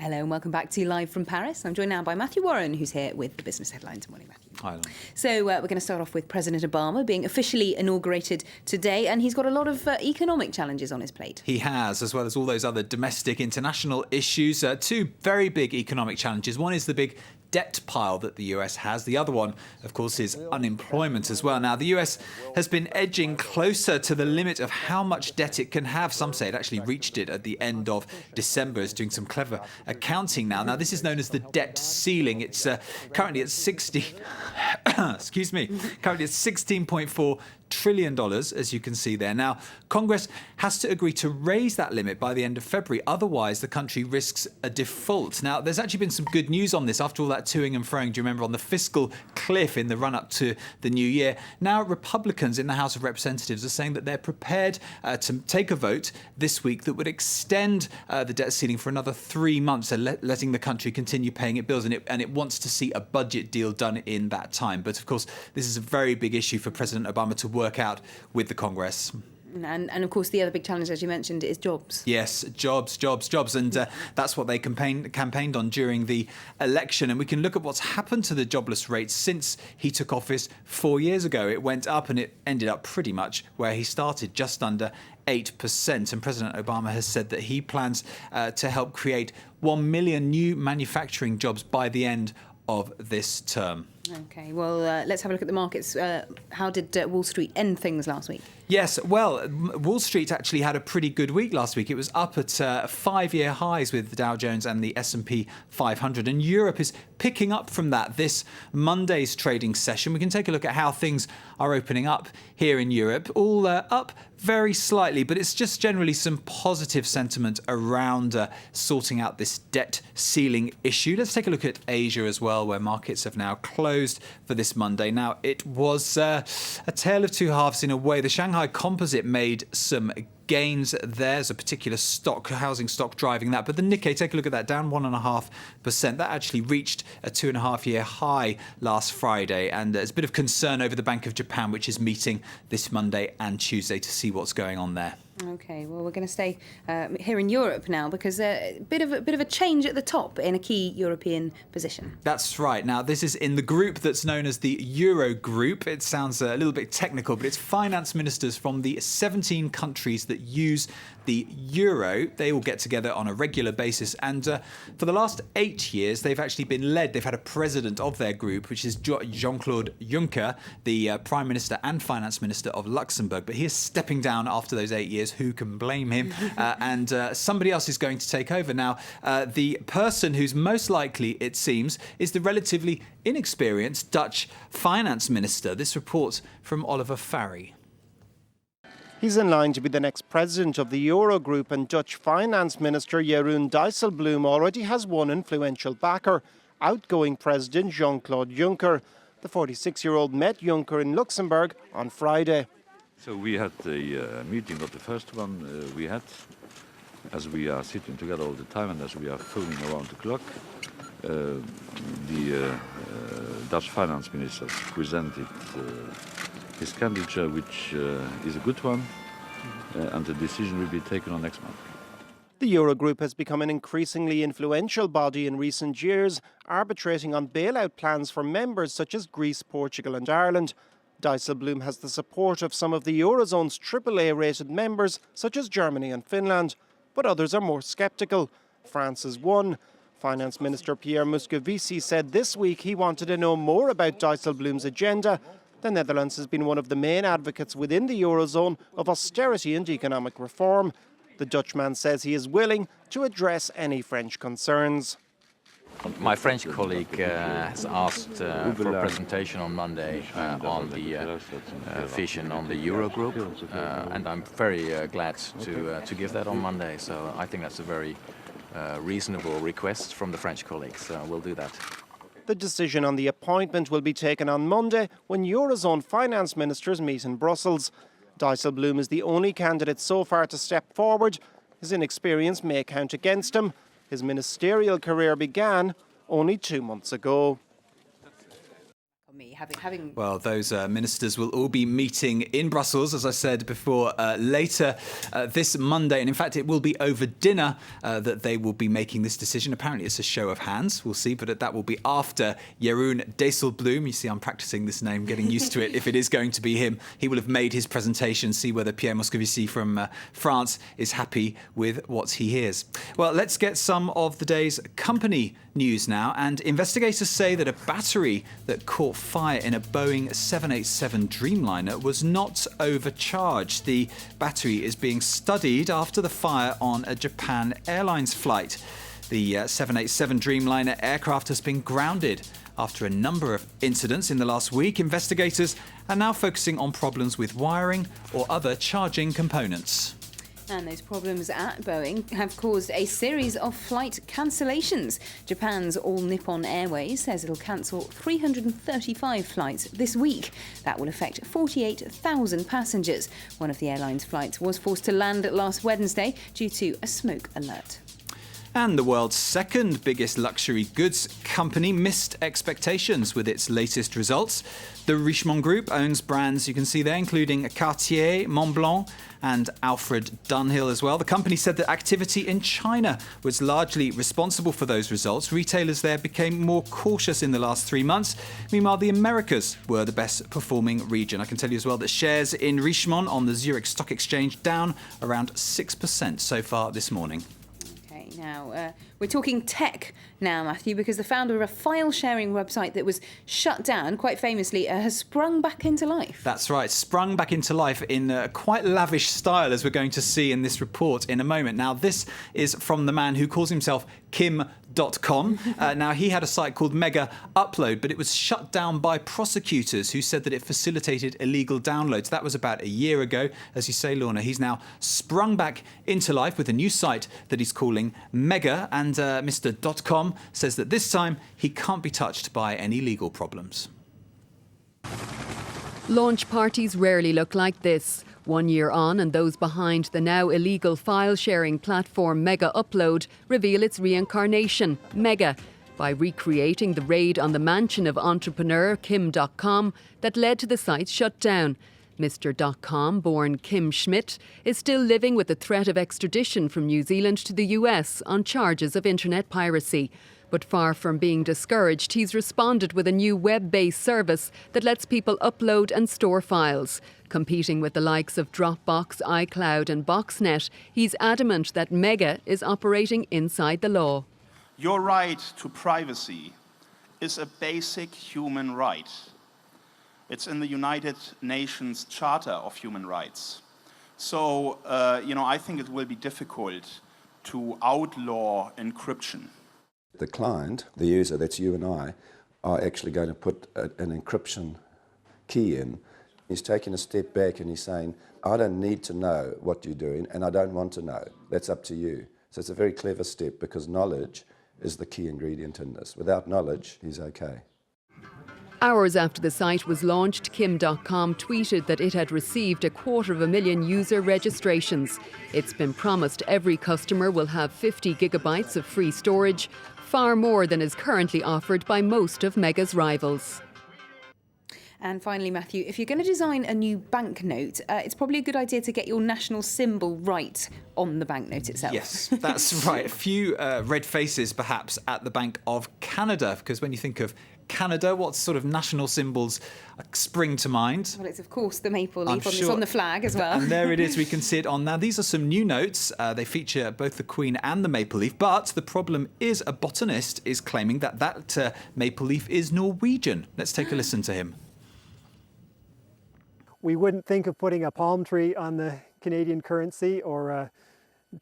Hello and welcome back to Live from Paris. I'm joined now by Matthew Warren, who's here with the business headlines. Morning, Matthew. Hi. So we're going to start off with President Obama being officially inaugurated today, and he's got a lot of economic challenges on his plate. He has, as well as all those other domestic, international issues. Two very big economic challenges. One is the big debt pile that the US has. The other one, of course, is unemployment as well. Now, the US has been edging closer to the limit of how much debt it can have. Some say it actually reached it at the end of December. It's doing some clever accounting now. Now, this is known as the debt ceiling. It's currently at currently at $16.4 trillion, as you can see there. Now, Congress has to agree to raise that limit by the end of February. Otherwise, the country risks a default. Now, there's actually been some good news on this after all that toing and froing, do you remember, on the fiscal cliff in the run-up to the new year. Now, Republicans in the House of Representatives are saying that they're prepared to take a vote this week that would extend the debt ceiling for another 3 months, letting the country continue paying its bills. And it wants to see a budget deal done in that time. But, of course, this is a very big issue for President Obama to work out with the Congress. And of course, the other big challenge, as you mentioned, is jobs. Yes, jobs. And that's what they campaigned on during the election. And we can look at what's happened to the jobless rate since he took office 4 years ago. It went up and it ended up pretty much where he started, just under 8%. And President Obama has said that he plans to help create 1 million new manufacturing jobs by the end of this term. OK, well, let's have a look at the markets. How did Wall Street end things last week? Yes, well, Wall Street actually had a pretty good week last week. It was up at 5-year highs with the Dow Jones and the S&P 500. And Europe is picking up from that this Monday's trading session. We can take a look at how things are opening up here in Europe. All up very slightly, but it's just generally some positive sentiment around sorting out this debt ceiling issue. Let's take a look at Asia as well, where markets have now closed for this Monday. Now, it was a tale of two halves in a way. The Shanghai Composite made some gains there. There's a particular housing stock driving that. But the Nikkei, take a look at that, down 1.5%. That actually reached a 2.5-year high last Friday. And there's a bit of concern over the Bank of Japan, which is meeting this Monday and Tuesday to see what's going on there. OK, well, we're going to stay here in Europe now because a bit of a change at the top in a key European position. That's right. Now, this is in the group that's known as the Euro Group. It sounds a little bit technical, but it's finance ministers from the 17 countries that use the euro. They all get together on a regular basis. And for the last 8 years, they've actually been led. They've had a president of their group, which is Jean-Claude Juncker, the Prime Minister and Finance Minister of Luxembourg. But he is stepping down after those 8 years. Who can blame him? And somebody else is going to take over. Now, the person who's most likely, it seems, is the relatively inexperienced Dutch finance minister. This report from Oliver Farry. He's in line to be the next president of the Eurogroup, and Dutch Finance Minister Jeroen Dijsselbloem already has one influential backer, outgoing President Jean-Claude Juncker. The 46-year-old met Juncker in Luxembourg on Friday. So we had a meeting, not the first one we had, as we are sitting together all the time and as we are phoning around the clock. The Dutch finance minister presented his candidature, which is a good one, and the decision will be taken on next month. The Eurogroup has become an increasingly influential body in recent years, arbitrating on bailout plans for members such as Greece, Portugal and Ireland. Dijsselbloem has the support of some of the Eurozone's AAA-rated members, such as Germany and Finland. But others are more sceptical. France is one. Finance Minister Pierre Moscovici said this week he wanted to know more about Dijsselbloem's agenda. The Netherlands has been one of the main advocates within the Eurozone of austerity and economic reform. The Dutchman says he is willing to address any French concerns. My French colleague has asked for a presentation on Monday on the vision on the Eurogroup, and I'm very glad to give that on Monday. So I think that's a very reasonable request from the French colleagues. So we'll do that. The decision on the appointment will be taken on Monday when Eurozone finance ministers meet in Brussels. Dijsselbloem is the only candidate so far to step forward. His inexperience may count against him. His ministerial career began only 2 months ago. Me having Well, those ministers will all be meeting in Brussels, as I said before, later this Monday. And in fact, it will be over dinner that they will be making this decision. Apparently, it's a show of hands. We'll see. But that will be after Jeroen Dijsselbloem. You see, I'm practicing this name, getting used to it. If it is going to be him, he will have made his presentation, see whether Pierre Moscovici from France is happy with what he hears. Well, let's get some of the day's company news now. And investigators say that a battery that caught fire in a Boeing 787 Dreamliner was not overcharged. The battery is being studied after the fire on a Japan Airlines flight. The 787 Dreamliner aircraft has been grounded after a number of incidents in the last week. Investigators are now focusing on problems with wiring or other charging components. And those problems at Boeing have caused a series of flight cancellations. Japan's All Nippon Airways says it'll cancel 335 flights this week. That will affect 48,000 passengers. One of the airline's flights was forced to land last Wednesday due to a smoke alert. And the world's second biggest luxury goods company missed expectations with its latest results. The Richemont Group owns brands you can see there, including Cartier, Montblanc and Alfred Dunhill as well. The company said that activity in China was largely responsible for those results. Retailers there became more cautious in the last 3 months. Meanwhile, the Americas were the best performing region. I can tell you as well that shares in Richemont on the Zurich Stock Exchange down around 6% so far this morning. Now, we're talking tech now, Matthew, because the founder of a file-sharing website that was shut down, quite famously, has sprung back into life. That's right, sprung back into life in quite lavish style, as we're going to see in this report in a moment. Now, this is from the man who calls himself Kim.com. Now, he had a site called Mega Upload, but it was shut down by prosecutors who said that it facilitated illegal downloads. That was about a year ago. As you say, Lorna, he's now sprung back into life with a new site that he's calling Mega, and Mr. .com says that this time he can't be touched by any legal problems. Launch parties rarely look like this. 1 year on, and those behind the now illegal file-sharing platform Mega Upload reveal its reincarnation, Mega, by recreating the raid on the mansion of entrepreneur Kim.com that led to the site's shutdown. Mr. .com, born Kim Schmidt, is still living with the threat of extradition from New Zealand to the US on charges of internet piracy. But far from being discouraged, he's responded with a new web-based service that lets people upload and store files. Competing with the likes of Dropbox, iCloud and Boxnet, he's adamant that Mega is operating inside the law. Your right to privacy is a basic human right. It's in the United Nations Charter of Human Rights. So, I think it will be difficult to outlaw encryption. The client, the user, that's you and I, are actually going to put an encryption key in. He's taking a step back and he's saying, I don't need to know what you're doing and I don't want to know. That's up to you. So it's a very clever step because knowledge is the key ingredient in this. Without knowledge, he's okay. Hours after the site was launched, Kim.com tweeted that it had received 250,000 user registrations. It's been promised every customer will have 50 gigabytes of free storage, far more than is currently offered by most of Mega's rivals. And finally, Matthew, if you're going to design a new banknote, it's probably a good idea to get your national symbol right on the banknote itself. Yes, that's right. A few red faces, perhaps, at the Bank of Canada, because when you think of Canada, what sort of national symbols spring to mind? Well, it's of course the maple leaf It's on the flag as well. And there it is, we can see it on now. These are some new notes. They feature both the Queen and the maple leaf, but the problem is a botanist is claiming that maple leaf is Norwegian. Let's take a listen to him. We wouldn't think of putting a palm tree on the Canadian currency or a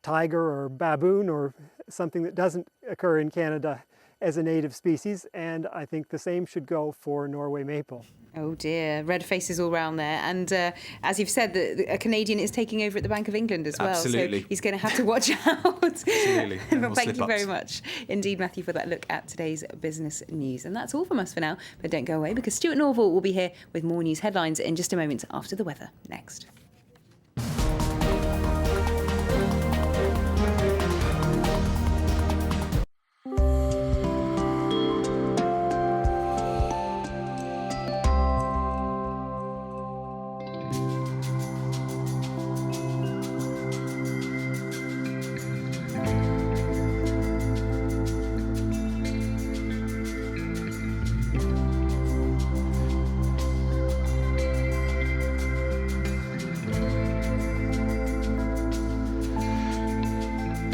tiger or baboon or something that doesn't occur in Canada as a native species, and I think the same should go for Norway maple. Oh dear, red faces all round there. And as you've said, a Canadian is taking over at the Bank of England as well. Absolutely. So he's going to have to watch out. Absolutely. But thank you very much indeed, Matthew, for that look at today's business news. And that's all from us for now. But don't go away because Stuart Norval will be here with more news headlines in just a moment after the weather. Next.